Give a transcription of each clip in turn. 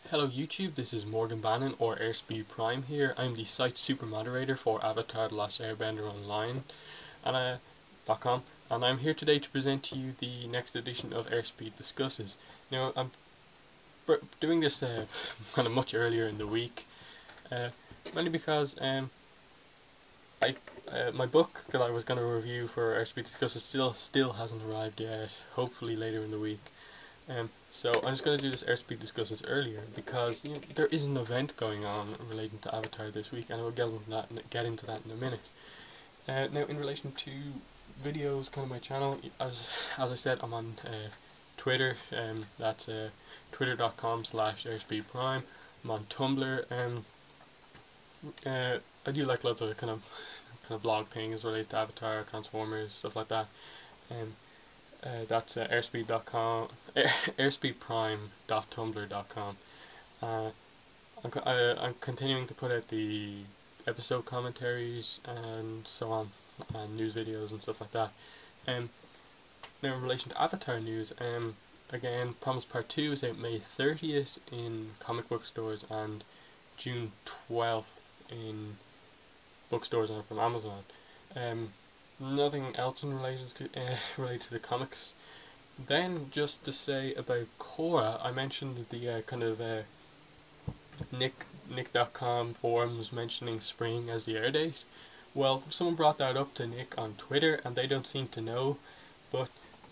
Hello YouTube, this is Morgan Bannon or Airspeed Prime here. I'm the site super moderator for Avatar: The Last Airbender online .com, and I'm here today to present to you the next edition of Airspeed Discusses. I'm doing this kind of much earlier in the week, mainly because my book that I was going to review for Airspeed Discusses still hasn't arrived yet. Hopefully later in the week. So I'm just going to do this Airspeed Discusses earlier because there is an event going on relating to Avatar this week, and I will get into that in a minute. Now, in relation to videos, kind of my channel, as I said, I'm on Twitter. That's twitter.com/airspeedprime. I'm on Tumblr. I do like lots of kind of blog things related to Avatar, Transformers, stuff like that. That's airspeed.com, airspeedprime.tumblr.com. I'm continuing to put out the episode commentaries and so on, and news videos and stuff like that. Now, in relation to Avatar news, again, Promise Part 2 is out May 30th in comic book stores and June 12th in bookstores and from Amazon. Nothing else in related to the comics. Then, just to say about Korra, I mentioned the Nick.com forums mentioning spring as the air date. Well, someone brought that up to Nick on Twitter, and they don't seem to know. But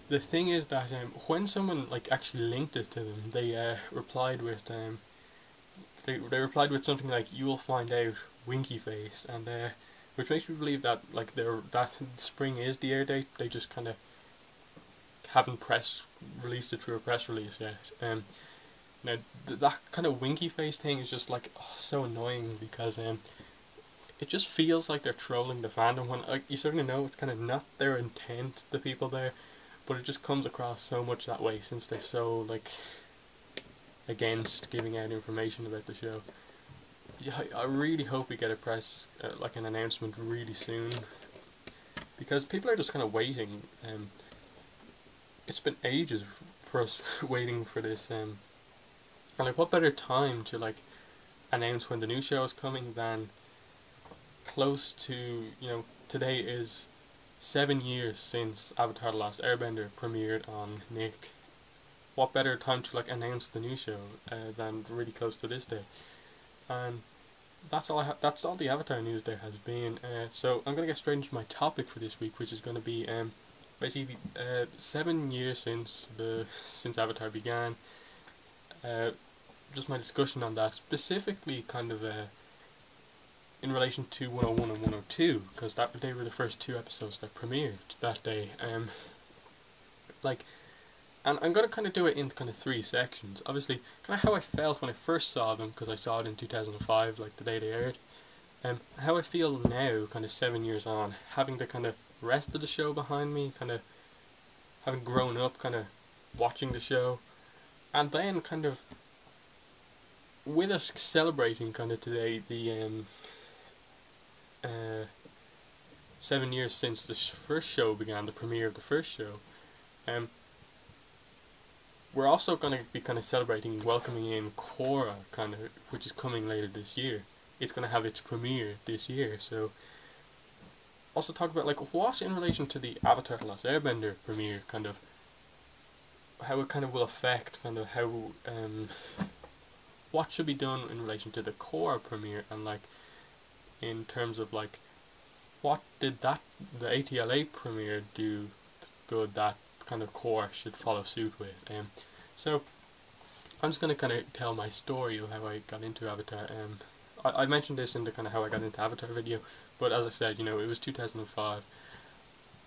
the thing is that when someone actually linked it to them, they replied with they replied with something like "You will find out, winky face," and which makes me believe that that spring is the air date. They just kind of haven't released it through a press release yet. Now that kind of winky face thing is just so annoying because it just feels like they're trolling the fandom when you sort of know it's kind of not their intent, the people there, but it just comes across so much that way since they're so against giving out information about the show. Yeah, I really hope we get a press, an announcement really soon, because people are just kind of waiting. It's been ages for us waiting for this. And what better time to announce when the new show is coming than close to today is 7 years since Avatar: The Last Airbender premiered on Nick. What better time to announce the new show than really close to this day? And that's all that's all the Avatar news there has been. So I'm gonna get straight into my topic for this week, which is gonna be basically 7 years since Avatar began. Just my discussion on that, specifically kind of in relation to 101 and 102, because they were the first two episodes that premiered that day. And I'm going to kind of do it in kind of three sections. Obviously, kind of how I felt when I first saw them, because I saw it in 2005, the day they aired. How I feel now, kind of 7 years on, having the kind of rest of the show behind me, kind of having grown up, kind of watching the show, and then kind of with us celebrating kind of today the 7 years since the first show began, the premiere of the first show. We're also going to be kind of celebrating welcoming in Korra, which is coming later this year. It's going to have its premiere this year, so also talk about what in relation to the Avatar: The Last Airbender premiere, kind of how it kind of will affect kind of how what should be done in relation to the Korra premiere, and in terms of what did the ATLA premiere do good that kind of Korra should follow suit with. So I'm just going to kind of tell my story of how I got into Avatar. I mentioned this in the kind of how I got into Avatar video, but as I said, it was 2005.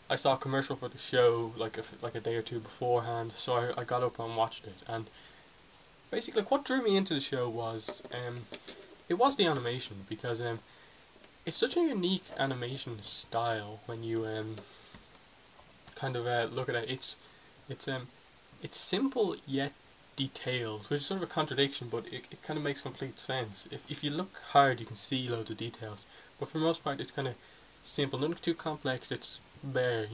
I saw a commercial for the show like a day or two beforehand, so I got up and watched it. And basically, what drew me into the show was it was the animation, because it's such a unique animation style when you kind of look at it. It's simple yet detailed, which is sort of a contradiction, but it kind of makes complete sense. If you look hard, you can see loads of details, but for the most part, it's kind of simple, nothing too complex. It's bare,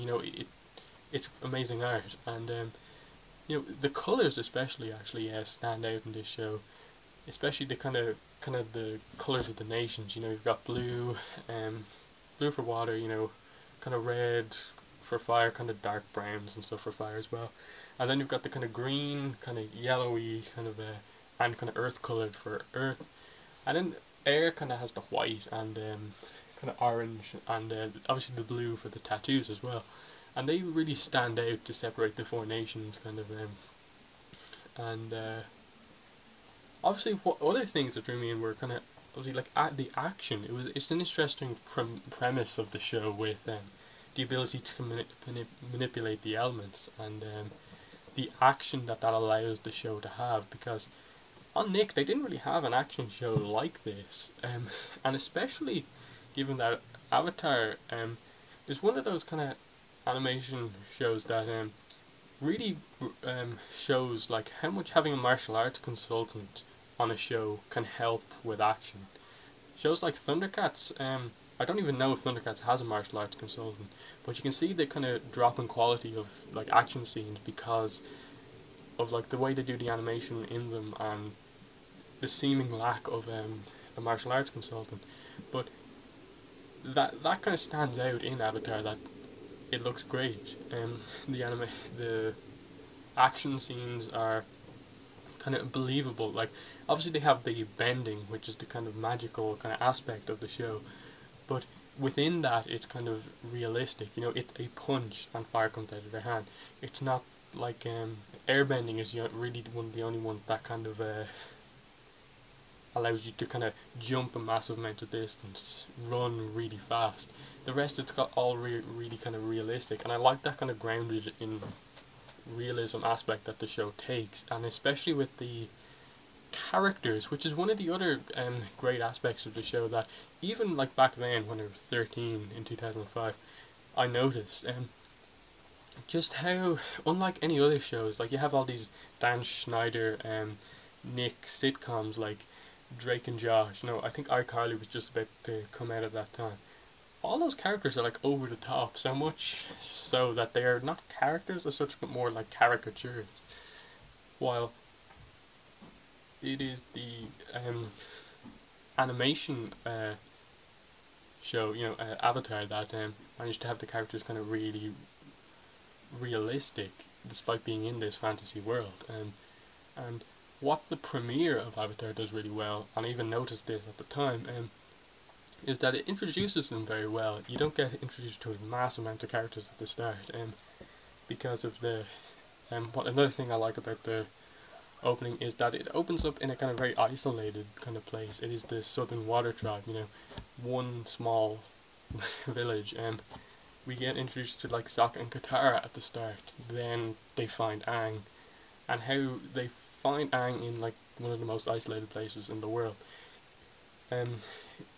it's amazing art, and the colours especially actually stand out in this show. especially the kind of the colors of the nations. You know, you've got blue, blue for water. You know, kind of red for fire, kind of dark browns and stuff for fire as well. And then you've got the kind of green, kind of yellowy, kind of and kind of earth colored for earth. And then air kind of has the white and kind of orange and obviously the blue for the tattoos as well. And they really stand out to separate the four nations, kind of. And obviously, what other things that drew me in were kind of obviously like the action. It's an interesting premise of the show with the ability to manipulate the elements and the action that allows the show to have, because on Nick they didn't really have an action show like this, and especially given that Avatar is one of those kind of animation shows that really shows like how much having a martial arts consultant on a show can help with action. Shows like Thundercats, I don't even know if Thundercats has a martial arts consultant, but you can see the kind of drop in quality of like action scenes because of like the way they do the animation in them and the seeming lack of a martial arts consultant. But that kind of stands out in Avatar, that it looks great. The action scenes are kind of believable. Like obviously they have the bending, which is the kind of magical kind of aspect of the show, but within that it's kind of realistic. You know, it's a punch and fire comes out of their hand. It's not like airbending is really one of the only ones that kind of allows you to kind of jump a massive amount of distance, run really fast. The rest it's got all really kind of realistic, and I like that kind of grounded in realism aspect that the show takes, and especially with the characters, which is one of the other great aspects of the show that even like back then when I was 13 in 2005 I noticed just how unlike any other shows, like you have all these Dan Schneider Nick sitcoms like Drake and Josh, you know, I think iCarly was just about to come out at that time. All those characters are like over the top, so much so that they are not characters as such but more like caricatures, while it is the animation show, you know, Avatar, that managed to have the characters kind of really realistic despite being in this fantasy world. And what the premiere of Avatar does really well, and I even noticed this at the time, is that it introduces them very well. You don't get introduced to a mass amount of characters at the start, because of the what another thing I like about the opening is that it opens up in a kind of very isolated kind of place. It is the Southern Water Tribe, you know, one small village. We get introduced to like Sokka and Katara at the start. Then they find Aang, and how they find Aang in like one of the most isolated places in the world.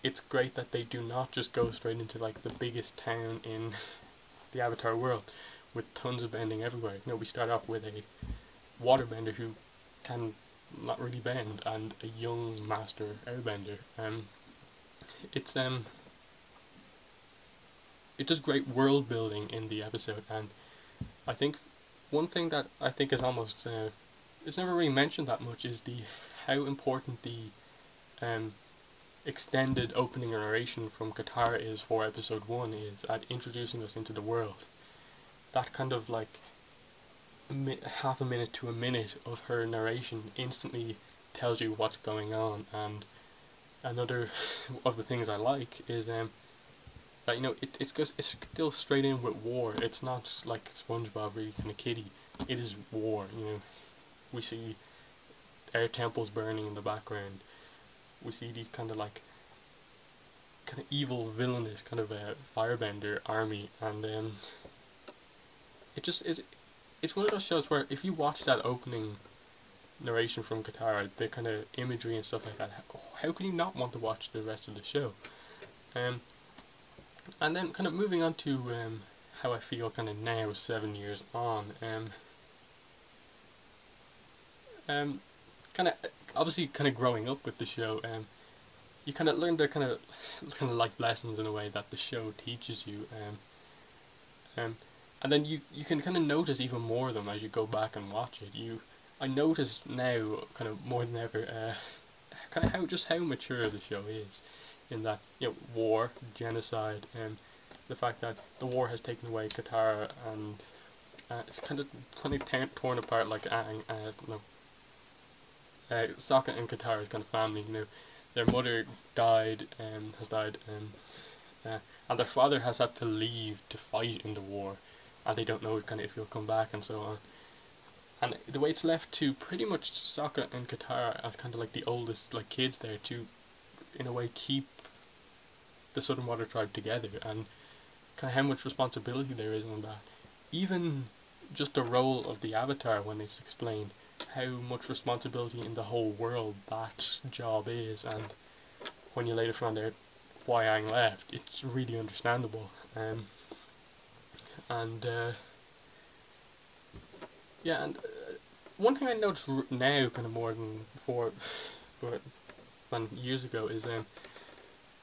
It's great that they do not just go straight into like the biggest town in the Avatar world with tons of bending everywhere. No, we start off with a waterbender who can not really bend and a young master airbender. It's it does great world building in the episode, and I think one thing that I think is almost it's never really mentioned that much is the how important the extended opening narration from Katara is for episode 1 is at introducing us into the world. That kind of like half a minute to a minute of her narration instantly tells you what's going on. And another of the things I like is that, you know, it's still straight in with war. It's not like SpongeBob really kind of kiddie. It is war. You know, we see air temples burning in the background. We see these kind of like kind of evil villainous kind of a firebender army, and it just is. It's one of those shows where if you watch that opening narration from Katara, the kind of imagery and stuff like that, how can you not want to watch the rest of the show? And then kind of moving on to how I feel kind of now 7 years on. Kind of obviously kind of growing up with the show, you kind of learn the kind of life lessons in a way that the show teaches you, and then you can kind of notice even more of them as you go back and watch it. I notice now kind of more than ever kind of how mature the show is, in that, you know, war, genocide, and the fact that the war has taken away Katara, and it's kind of torn apart, like no, Sokka and Katara's kind of family. You know, their mother has died, and their father has had to leave to fight in the war, and they don't know kind of if he'll come back and so on. And the way it's left to pretty much Sokka and Katara as kind of like the oldest like kids there to, in a way, keep the Southern Water Tribe together, and kind of how much responsibility there is on that. Even just the role of the Avatar, when it's explained how much responsibility in the whole world that job is, and when you later find out why Aang left, it's really understandable. Yeah, and one thing I notice now, kind of more than before, but than years ago, is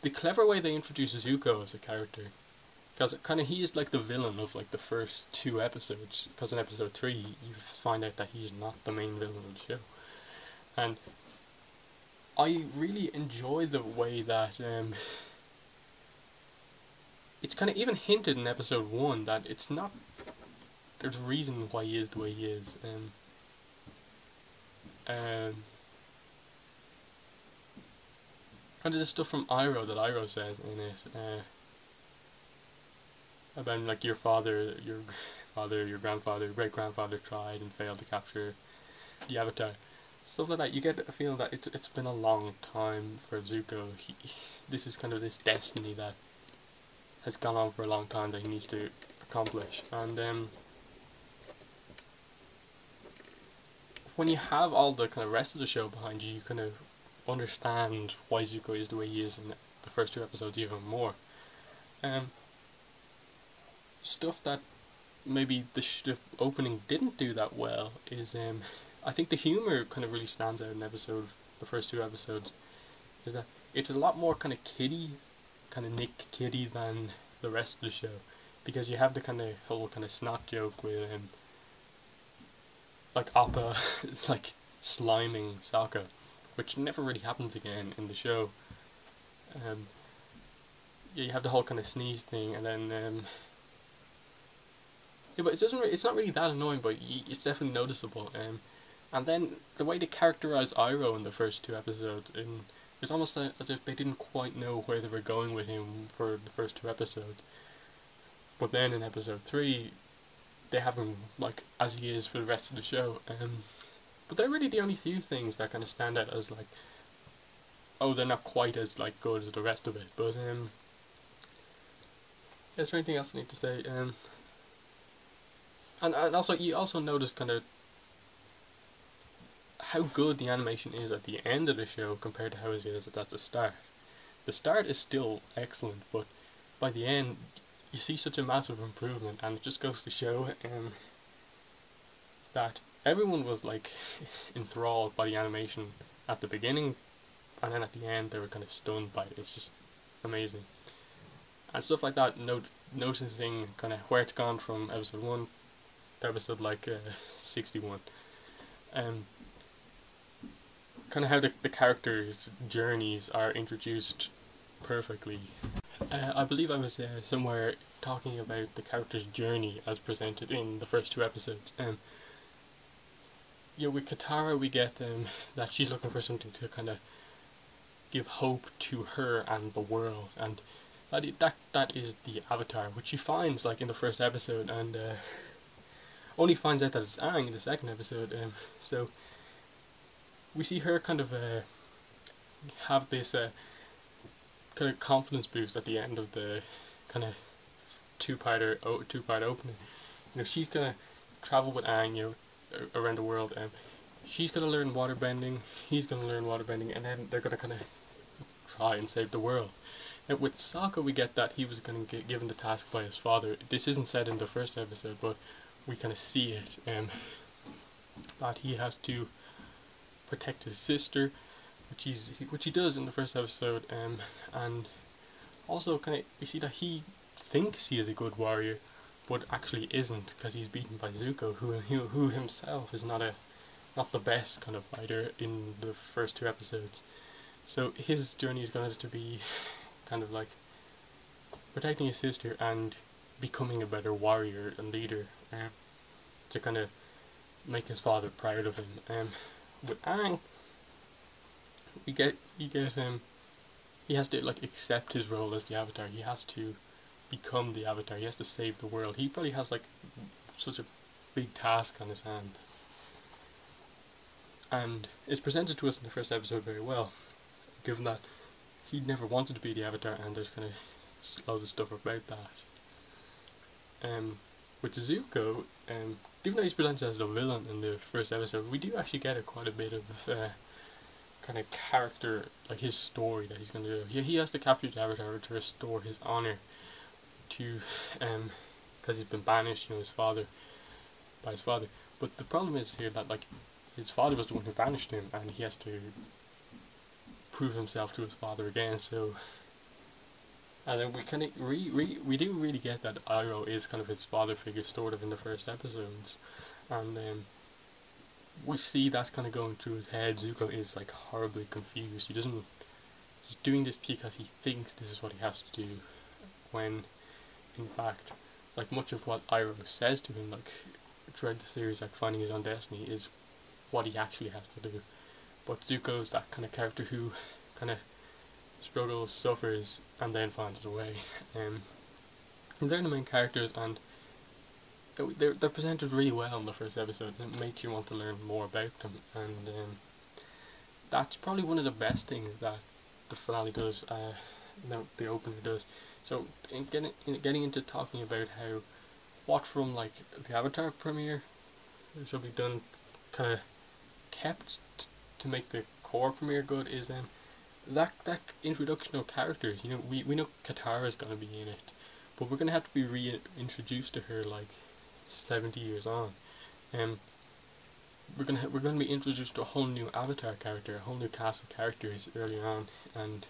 the clever way they introduce Zuko as a character. Because kind of he is like the villain of like the first 2 episodes. Because in episode 3 you find out that he is not the main villain of the show, and I really enjoy the way that it's kind of even hinted in episode 1 that it's not. There's a reason why he is the way he is. Kind of the stuff from Iroh that Iroh says in it. About like your father, your grandfather, your great grandfather tried and failed to capture the Avatar, stuff like that. You get a feeling that it's been a long time for Zuko. This is kind of this destiny that has gone on for a long time that he needs to accomplish. And when you have all the kind of rest of the show behind you, you kind of understand why Zuko is the way he is in the first 2 episodes even more. Stuff that maybe the opening didn't do that well is I think the humor kind of really stands out in the first 2 episodes, is that it's a lot more kind of kiddie, kind of Nick Kiddie than the rest of the show, because you have the kind of whole kind of snot joke with like Appa is like sliming Sokka, which never really happens again in the show. Yeah, you have the whole kind of sneeze thing, and then yeah, but it's not really that annoying, but it's definitely noticeable. And then the way they characterize Iroh in the first 2 episodes, it's almost as if they didn't quite know where they were going with him for the first 2 episodes. But then in episode 3, they have him like as he is for the rest of the show. But they're really the only few things that kind of stand out as like, oh, they're not quite as like good as the rest of it. But is there anything else I need to say? And also, you also notice kind of how good the animation is at the end of the show compared to how it is at the start. The start is still excellent, but by the end, you see such a massive improvement, and it just goes to show that everyone was like enthralled by the animation at the beginning, and then at the end they were kind of stunned by it. It's just amazing. And stuff like that, noticing kind of where it's gone from episode 1 to episode like 61. Kind of how the characters' journeys are introduced perfectly. I believe I was somewhere talking about the character's journey as presented in the first 2 episodes. Yeah, with Katara we get that she's looking for something to kind of give hope to her and the world, and that is the Avatar, which she finds like in the first episode, and only finds out that it's Aang in the second episode. So we see her kind of have this kind of confidence boost at the end of the kind of two-part opening. You know, she's gonna travel with Aang, you know, around the world, and she's gonna learn waterbending. He's gonna learn waterbending, and then they're gonna kind of try and save the world. And with Sokka, we get that he was gonna get given the task by his father. This isn't said in the first episode, but we kind of see it. That he has to protect his sister, which he does in the first episode, and also kind of we see that he thinks he is a good warrior, but actually isn't, because he's beaten by Zuko, who himself is not the best kind of fighter in the first 2 episodes. So his journey is going to be kind of like protecting his sister and becoming a better warrior and leader, to kind of make his father proud of him. With Aang, he has to like accept his role as the Avatar. He has to become the Avatar. He has to save the world. He probably has like such a big task on his hand, and it's presented to us in the first episode very well, given that he never wanted to be the Avatar, and there's kind of loads of stuff about that. With Zuko, even though he's presented as the villain in the first episode, we do actually get quite a bit of kind of character, like his story that he's going to do. He has to capture the Avatar to restore his honor, to because he's been banished, by his father. But the problem is here that like his father was the one who banished him, and he has to prove himself to his father again. So, and then we kind of we do really get that Iroh is kind of his father figure, sort of, in the first episodes, and we see that's kind of going through his head. Zuko is like horribly confused. He's doing this because he thinks this is what he has to do, when in fact, like, much of what Iroh says to him, like throughout the series, like finding his own destiny, is what he actually has to do. But Zuko's that kind of character who kind of struggles, suffers, and then finds the way. They're the main characters, and they're presented really well in the first episode. It makes you want to learn more about them, and that's probably one of the best things that the finale does. No, the opener does. So, getting into talking about how what from like the Avatar premiere should be done, kind of kept to make the core premiere good, is that introduction of characters. We know Katara is going to be in it, but we're going to have to be reintroduced to her like 70 years on. We're going to be introduced to a whole new Avatar character, a whole new cast of characters earlier on, and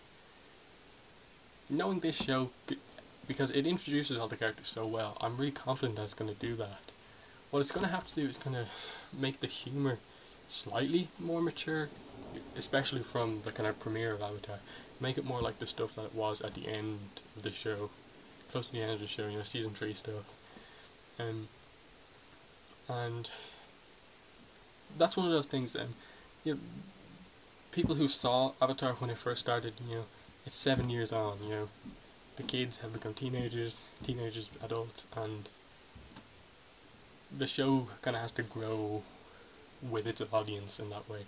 knowing this show, because it introduces all the characters so well, I'm really confident that it's going to do that. What it's going to have to do is kind of make the humour slightly more mature, especially from the kind of premiere of Avatar. Make it more like the stuff that it was at the end of the show, close to the end of the show, season 3 stuff. And that's one of those things. People who saw Avatar when it first started, it's 7 years on. The kids have become teenagers, adults, and the show kind of has to grow with its audience in that way.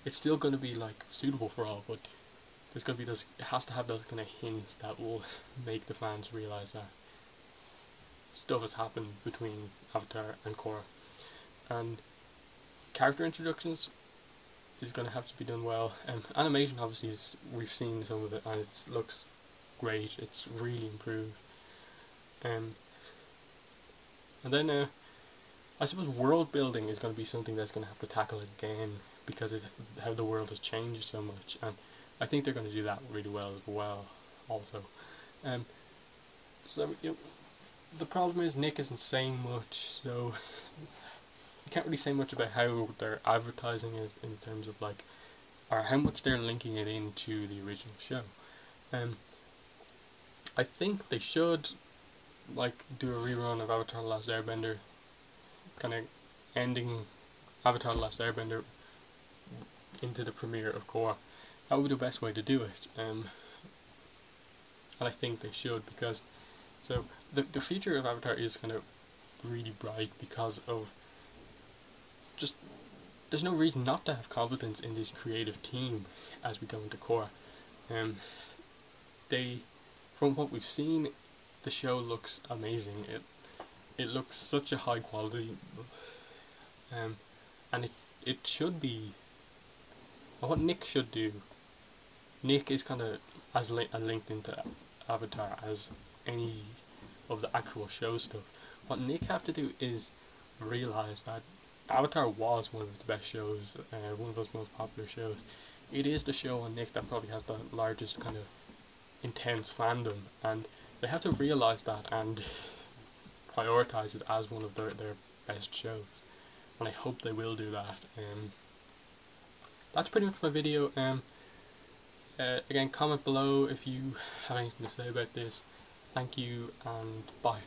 It's still going to be like suitable for all, but there's going to be it has to have those kind of hints that will make the fans realize that stuff has happened between Avatar and Korra. And character introductions is going to have to be done well. Animation, obviously, we've seen some of it, and it looks great. It's really improved. And then I suppose world building is going to be something that's going to have to tackle again, because of how the world has changed so much, and I think they're going to do that really well as well. Also, so the problem is Nick isn't saying much, so you can't really say much about how they're advertising it in terms of like, or how much they're linking it into the original show. I think they should like do a rerun of Avatar: The Last Airbender, kind of ending Avatar: The Last Airbender into the premiere of Korra. That would be the best way to do it, and I think they should, because the future of Avatar is kind of really bright because of just, there's no reason not to have confidence in this creative team as we go into Korra. From what we've seen, the show looks amazing. It looks such a high quality, and it should be. What Nick should do. Nick is kind of as linked into Avatar as any of the actual show stuff. What Nick have to do is realize that Avatar was one of its best shows, one of its most popular shows. It is the show on Nick that probably has the largest kind of intense fandom, and they have to realize that and prioritize it as one of their best shows, and I hope they will do that. That's pretty much my video. Again, comment below if you have anything to say about this. Thank you and bye.